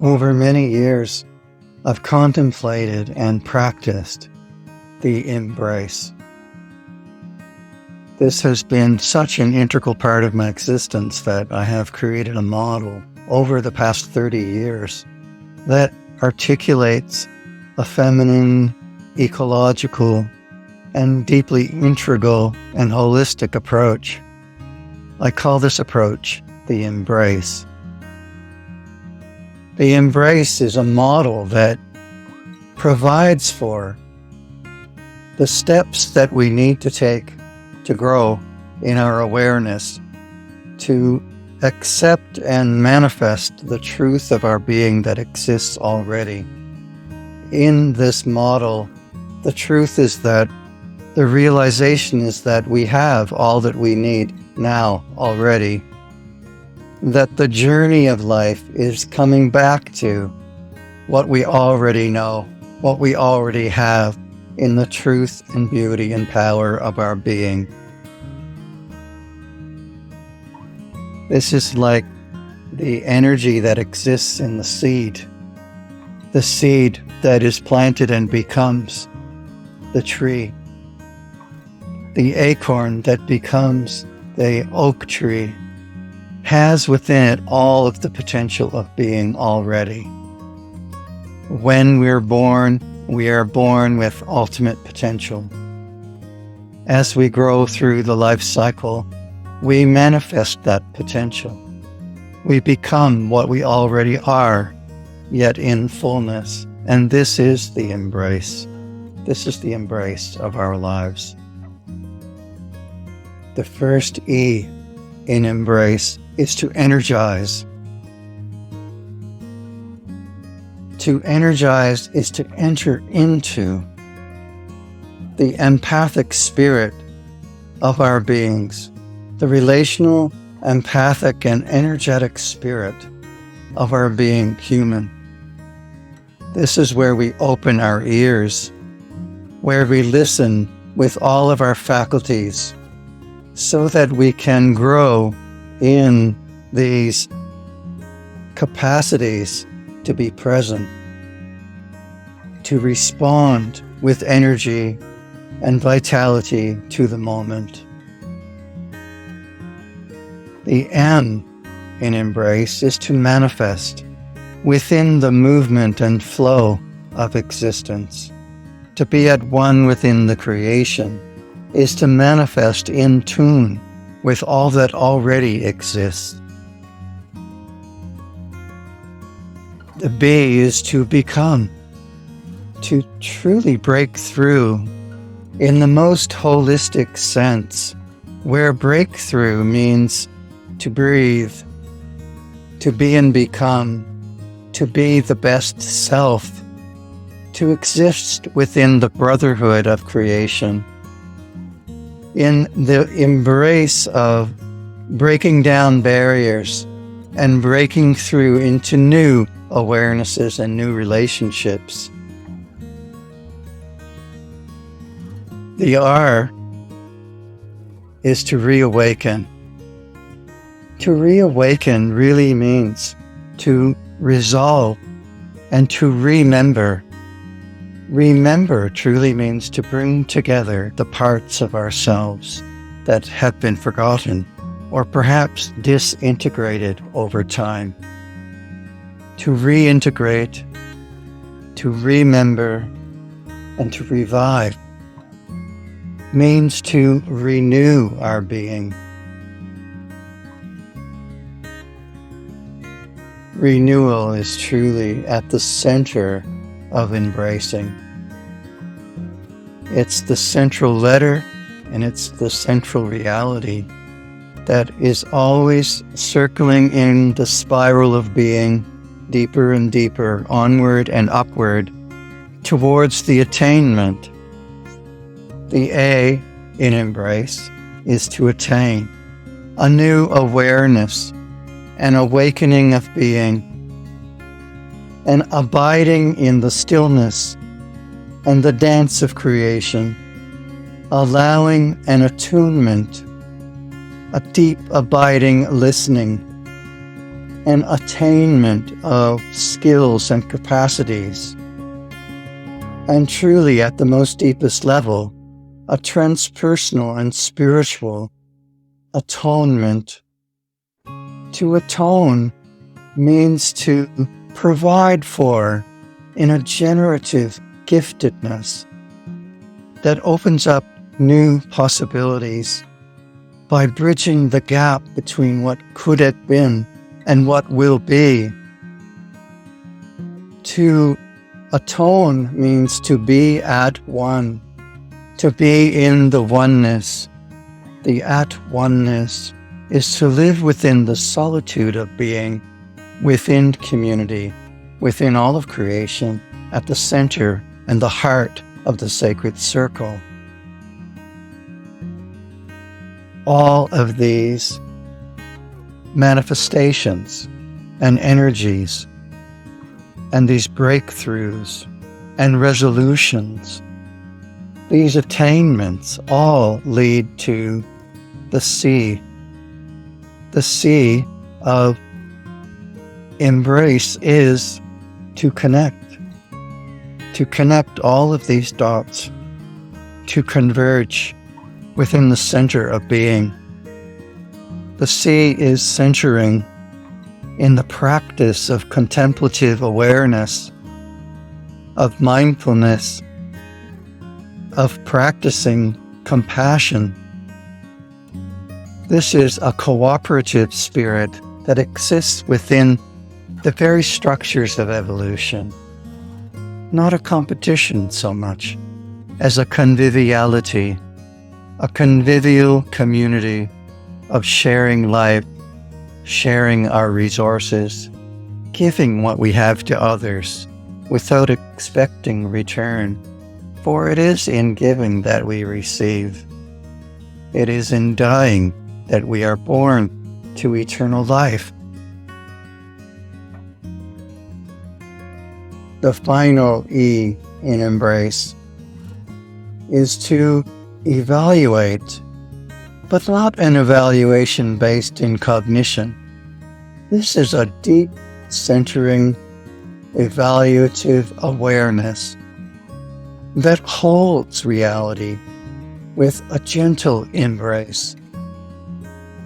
Over many years, I've contemplated and practiced the embrace. This has been such an integral part of my existence that I have created a model over the past 30 years that articulates a feminine, ecological, and deeply integral and holistic approach. I call this approach the embrace. The embrace is a model that provides for the steps that we need to take to grow in our awareness, to accept and manifest the truth of our being that exists already. In this model, the truth is that the realization is that we have all that we need now already. That the journey of life is coming back to what we already know, what we already have in the truth and beauty and power of our being. This is like the energy that exists in the seed that is planted and becomes the tree, the acorn that becomes the oak tree, has within it all of the potential of being already. When we're born, we are born with ultimate potential. As we grow through the life cycle, we manifest that potential. We become what we already are, yet in fullness. And this is the embrace. This is the embrace of our lives. The first E in embrace is to energize. To energize is to enter into the empathic spirit of our beings, the relational, empathic, and energetic spirit of our being human. This is where we open our ears, where we listen with all of our faculties, so that we can grow in these capacities to be present, to respond with energy and vitality to the moment. The M in embrace is to manifest within the movement and flow of existence. To be at one within the creation is to manifest in tune with all that already exists. The B is to become, to truly break through in the most holistic sense, where breakthrough means to breathe, to be and become, to be the best self, to exist within the brotherhood of creation. In the embrace of breaking down barriers and breaking through into new awarenesses and new relationships. The R is to reawaken. To reawaken really means to resolve and to remember. Remember truly means to bring together the parts of ourselves that have been forgotten or perhaps disintegrated over time. To reintegrate, to remember, and to revive means to renew our being. Renewal is truly at the center of embracing. It's the central letter and it's the central reality that is always circling in the spiral of being deeper and deeper, onward and upward towards the attainment. The A in embrace is to attain a new awareness, an awakening of being, and abiding in the stillness and the dance of creation, allowing an attunement, a deep abiding listening, an attainment of skills and capacities, and truly at the most deepest level, a transpersonal and spiritual atonement. To atone means to provide for in a generative giftedness that opens up new possibilities by bridging the gap between what could have been and what will be. To atone means to be at one, to be in the oneness. The at oneness is to live within the solitude of being, within community, within all of creation, at the center and the heart of the sacred circle. All of these manifestations and energies and these breakthroughs and resolutions, these attainments all lead to the sea. The sea of embrace is to connect all of these dots, to converge within the center of being. The sea is centering in the practice of contemplative awareness, of mindfulness, of practicing compassion. This is a cooperative spirit that exists within the very structures of evolution, not a competition so much as a conviviality, a convivial community of sharing life, sharing our resources, giving what we have to others without expecting return. For it is in giving that we receive. It is in dying that we are born to eternal life. The final E in embrace is to evaluate, but not an evaluation based in cognition. This is a deep, centering, evaluative awareness that holds reality with a gentle embrace,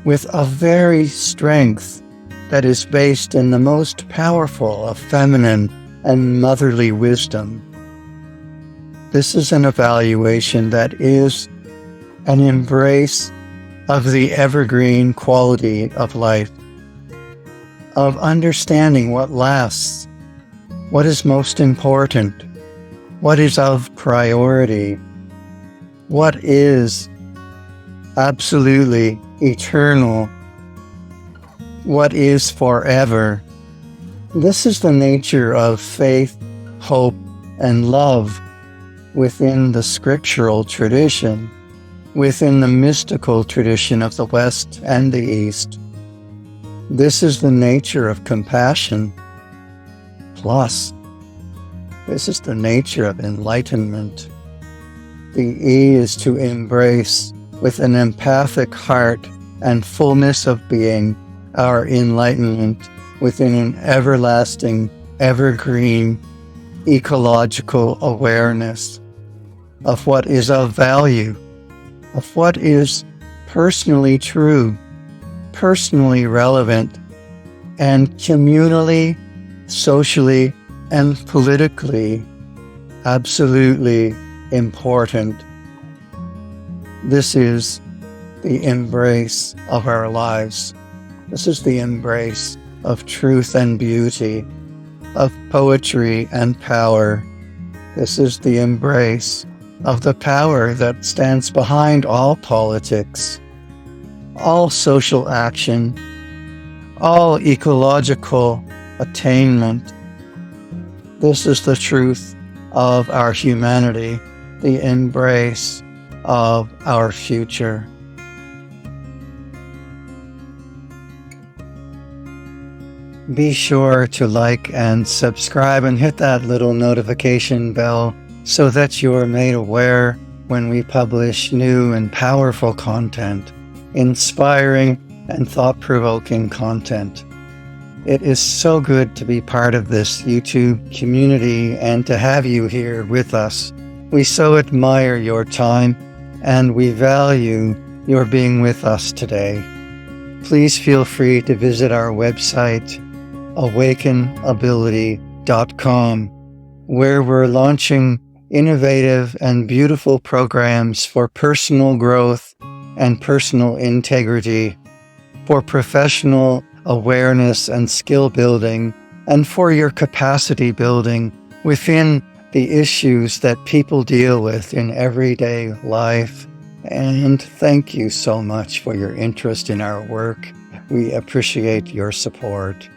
with a very strength that is based in the most powerful of feminine and motherly wisdom. This is an evaluation that is an embrace of the evergreen quality of life, of understanding what lasts, what is most important, what is of priority, what is absolutely eternal, what is forever. This is the nature of faith, hope, and love within the scriptural tradition, within the mystical tradition of the West and the East. This is the nature of compassion. Plus, this is the nature of enlightenment. The E is to embrace with an empathic heart and fullness of being our enlightenment within an everlasting, evergreen, ecological awareness of what is of value, of what is personally true, personally relevant, and communally, socially, and politically absolutely important. This is the embrace of our lives. This is the embrace of truth and beauty, of poetry and power. This is the embrace of the power that stands behind all politics, all social action, all ecological attainment. This is the truth of our humanity, the embrace of our future. Be sure to like and subscribe and hit that little notification bell so that you're made aware when we publish new and powerful content, inspiring and thought-provoking content. It is so good to be part of this YouTube community and to have you here with us. We so admire your time and we value your being with us today. Please feel free to visit our website, awakenability.com, where we're launching innovative and beautiful programs for personal growth and personal integrity, for professional awareness and skill building, and for your capacity building within the issues that people deal with in everyday life. And thank you so much for your interest in our work. We appreciate your support.